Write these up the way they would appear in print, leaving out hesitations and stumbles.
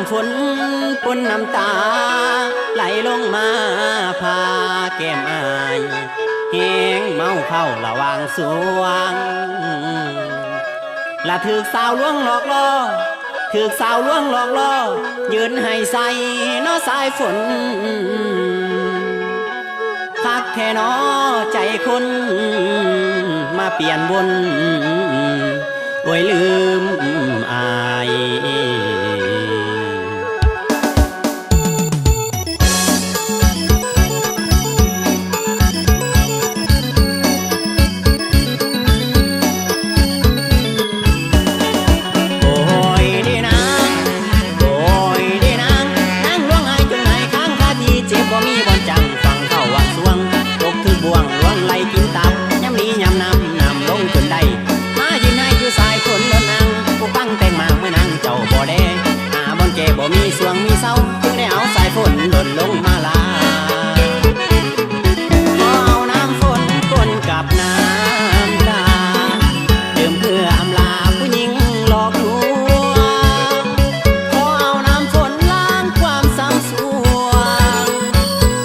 ำฝนปนน้ำตาไหลลงมาพาแก้มอายแหงเมาเข้าระหว่างสวงละถือสาวลวงหลอกล่อถือสาวลวงหลอกล่อยืนให้ใส่น้อสายฝนคักแค่น้อใจคนมาเปลี่ยนวนโอ้ยลืมอายมีสวงมีเศร้าเพิ่งได้เอาสายฝนหล่นลงมาลาขอเอาน้ำฝนปนกับน้ำตาดื่มเพื่ออำลาผู้หญิงหลอกลวงขอเอาน้ำฝนล้างความซ้ำซวง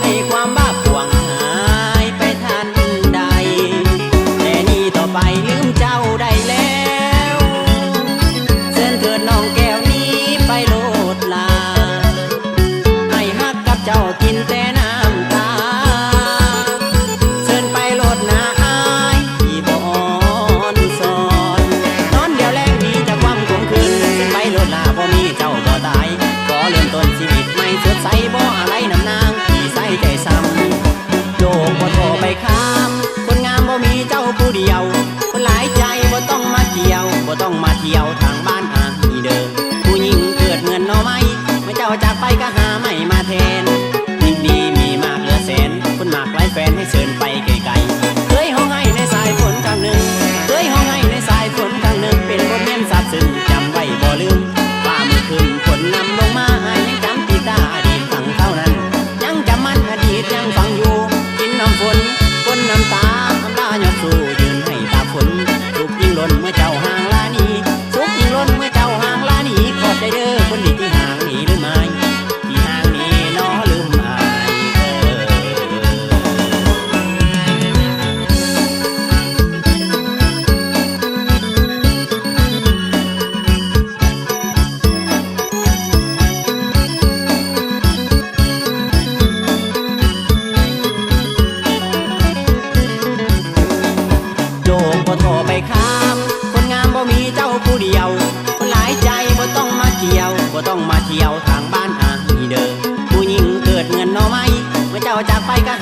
ให้ความบ้าป่วงหายไปทันใดแต่นี่ต่อไปลืมเจ้าได้แล้วเส้นเถิดน้องแก้วนี้ไปโลดเจ้ากินแต่น้ำตาเชิญไปโลดนาอายที่บ่อนสอนนอนเดียวแรงดีจะความคงคืนเชิญไปโลดลาบ่มีเจ้าบ่ตายก็เริ่มต้นชีวิตไม่สดใสบ่อะไรน้ำนางที่ใส่ใจซ้ำโยกบ่โทรไปค้ามคนงามบ่มีเจ้าผู้เดียวคนหลายใจบ่ต้องมาเกี่ยวบ่ต้องมาเที่ยวทางบ้านนี่เด้อผู้หญิงเกิดเงินน้อไม้เมื่อเจ้าจากไปก็หาไม่มาแทนยิ่งดีมีมากเหลือแสนคนมากหลายแฟนให้เชิญไปไกลๆเคยห้องให้ในสายฝนครั้งหนึ่งเคยห้องให้ในสายฝนครั้งหนึ่งเป็นบทเรียนซาบซึ้งจำไว้บ่ลืมว่ามือขึ้นฝนนำลงมายังจำติดตาอดีตครั้งเท่านั้นยังจำมันอดีตยังฟังอยู่กินน้ำฝนฝนน้ำตาน้ำตาหยดสู่ยืนให้ตาฝนสุกยิ่งล้นเมื่อเจ้าห่างลานีสุกยิ่งล้นเมื่อเจ้าห่างลานีขอบใจเด้อคนดีที่ห่างหนีหรือไม่ที่ห่างนี้น้อลืมอายโยกบ่โทรไปค้ามคนงามบ่มีเจ้าผู้เดียวคนหลายใจบ่ต้องมาเกี่ยวบ่ต้องมาเที่ยวทางบ้านนี่เด้อผู้หญิงเกิดเงินน้อไม้เมื่อเจ้าจากไปก็